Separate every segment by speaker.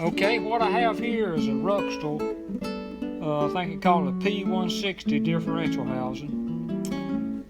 Speaker 1: Okay, what I have here is a Ruckstell, I think they call it a P160 differential housing.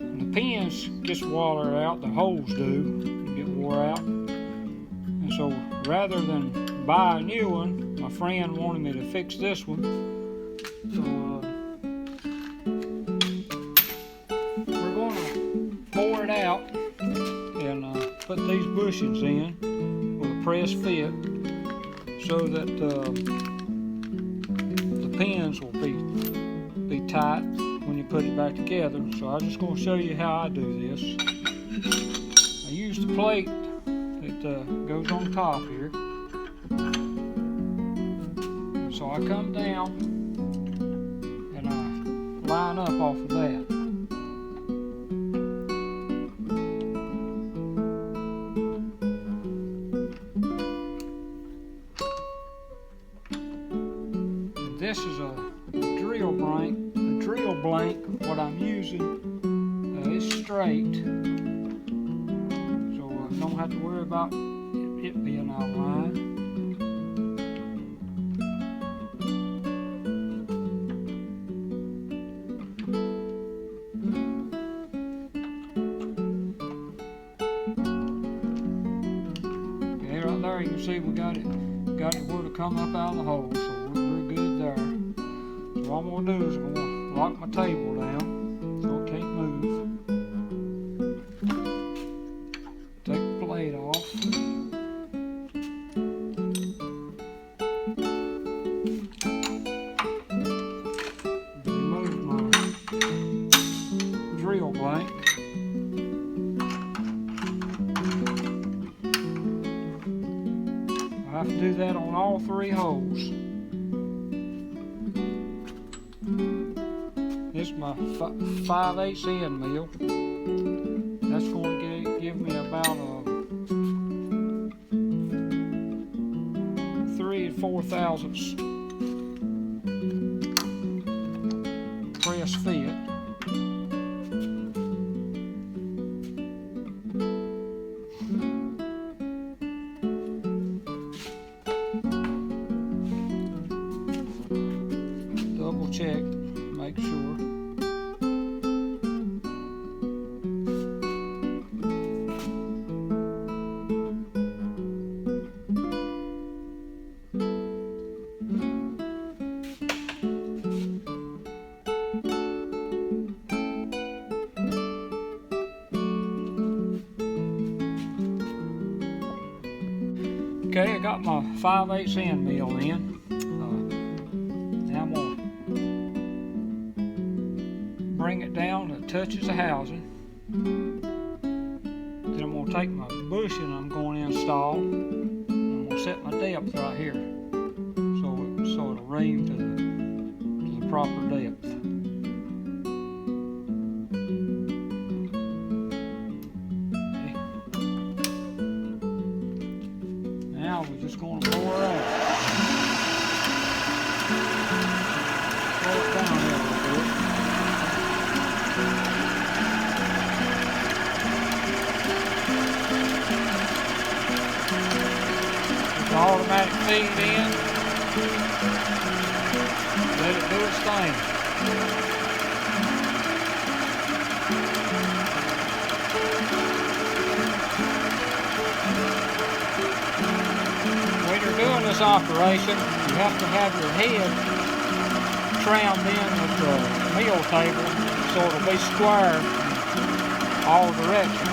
Speaker 1: And the pins gets water out, the holes do get wore out. And so rather than buy a new one, my friend wanted me to fix this one. So we're going to pour it out and put these bushings in with a press fit, so that the pins will be tight when you put it back together. So I'm just going to show you how I do this. I use the plate that goes on top here. So I come down and I line up off of that. This is a drill blank. What I'm using is straight, so I don't have to worry about it being out of line. Okay, right there you can see we got it where to come up out of the hole. So we're good there. So what I'm going to do is I'm going to lock my table down so it can't move. Take the plate off. Remove my drill blank. I have to do that on all three holes. This is my 5/8 end mill. That's going to give me about a 3 4/1000 press fit. Double check, make sure. Okay, I got my 5/8 end mill in. Now I'm going to bring it down to it touches the housing. Then I'm going to take my bushing I'm going to install. I'm going to set my depth right here, so it'll ream to the proper depth. Now we're just going to pour it out. Pour it down here a little bit. Put the automatic feed in. Let it do its thing. When you're doing this operation, you have to have your head trimmed in with the mill table so it'll be square in all directions.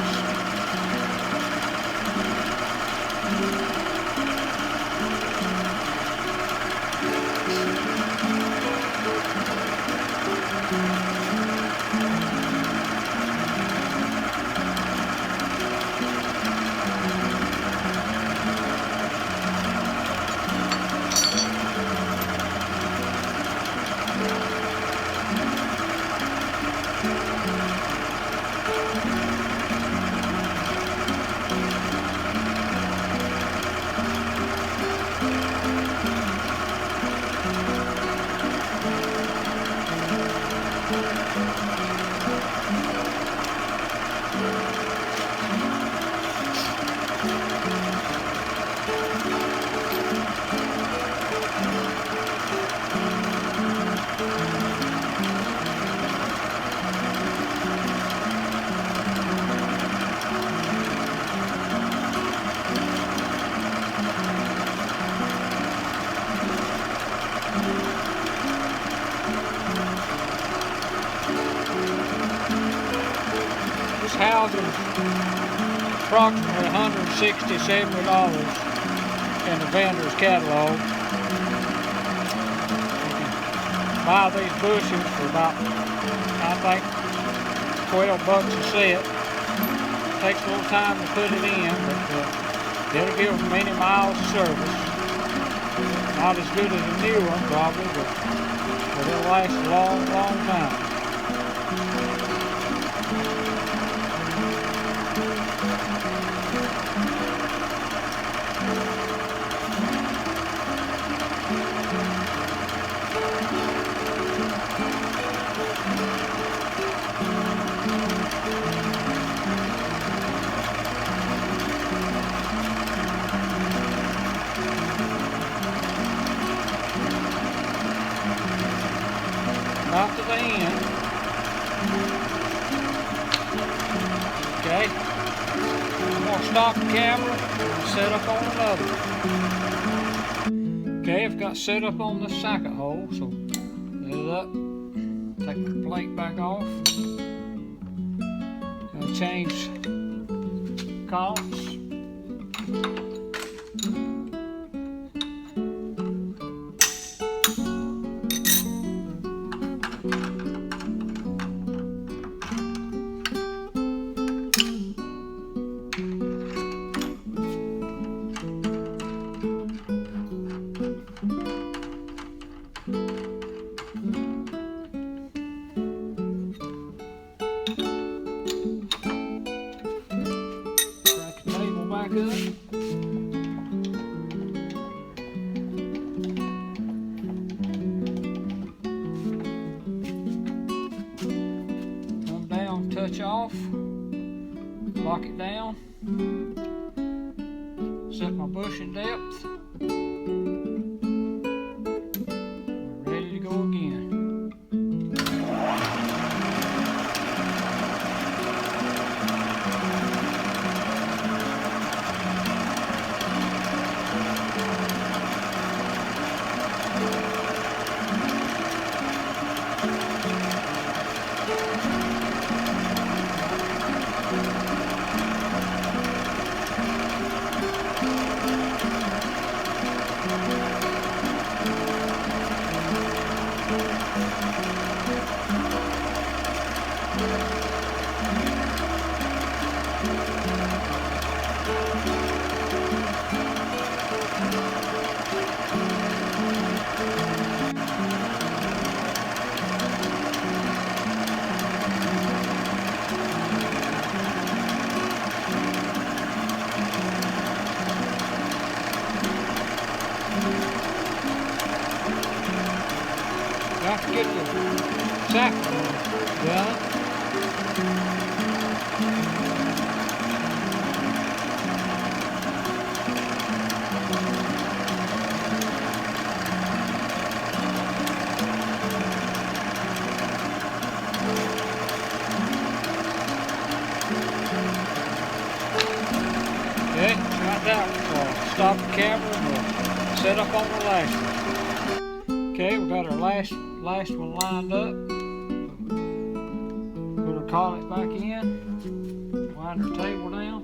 Speaker 1: housing, approximately $160, $70 in the vendor's catalog. You can buy these bushings for about, I think, $12 a set. Takes a little time to put it in, but it'll give them many miles of service. Not as good as a new one, probably, but it'll last a long, long time. About to the end. Okay. I'm going to stop the camera and set up on another. Okay, I've got set up on the socket hole, so let it up. Take the plate back off. Gonna change columns. Back up. Come down, touch off, lock it down, set my bushing depth. We're ready to go again. Got to get the sack done. Okay, got that one. Stop the camera and we'll set up on the last one. Okay, we got our last one lined up. Put our collet back in. Wind our table down.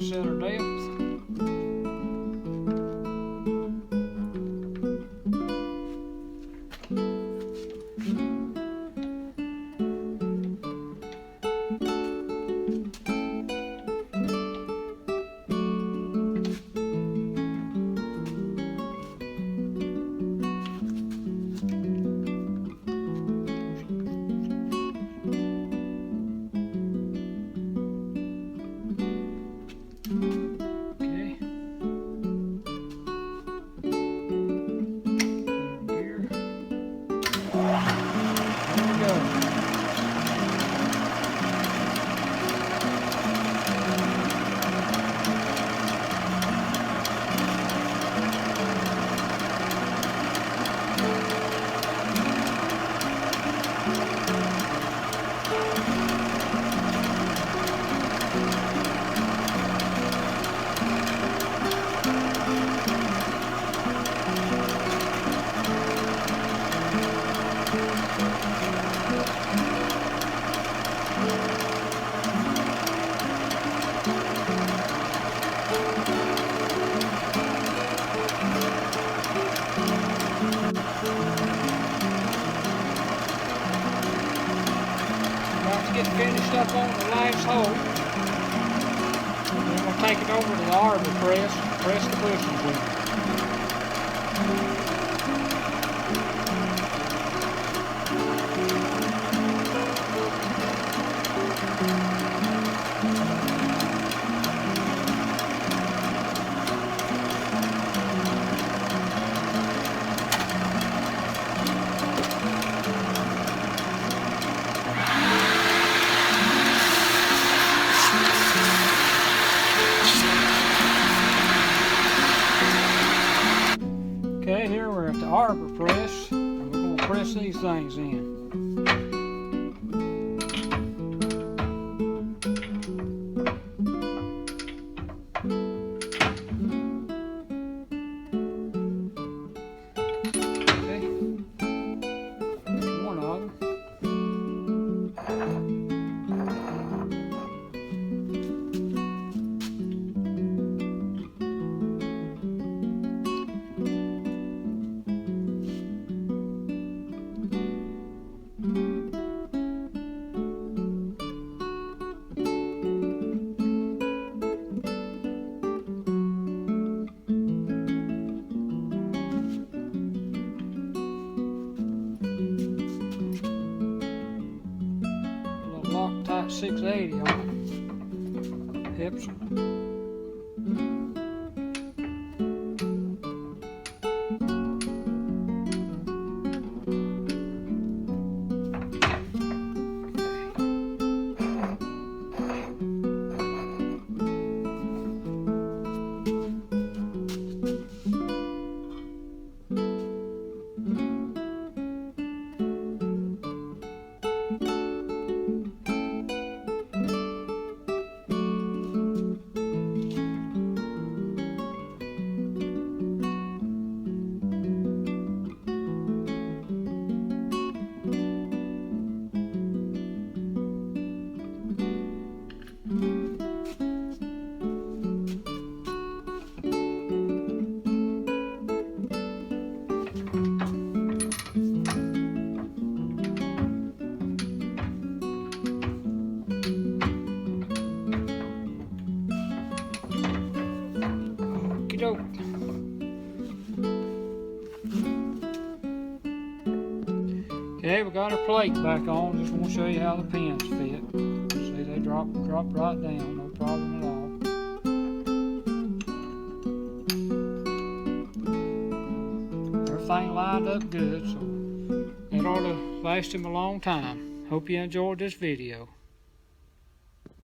Speaker 1: Set our depth. get finished up on the last hole. And then we'll take it over to the arbor press and press the bushings in. Okay, here we're at the arbor press, and we're going to press these things in. Okay, that's one of them. Loctite 680 on it. Hips. Okay, we got our plate back on. Just want to show you how the pins fit. See, they drop right down, no problem at all. Everything lined up good, so it ought to last him a long time. Hope you enjoyed this video.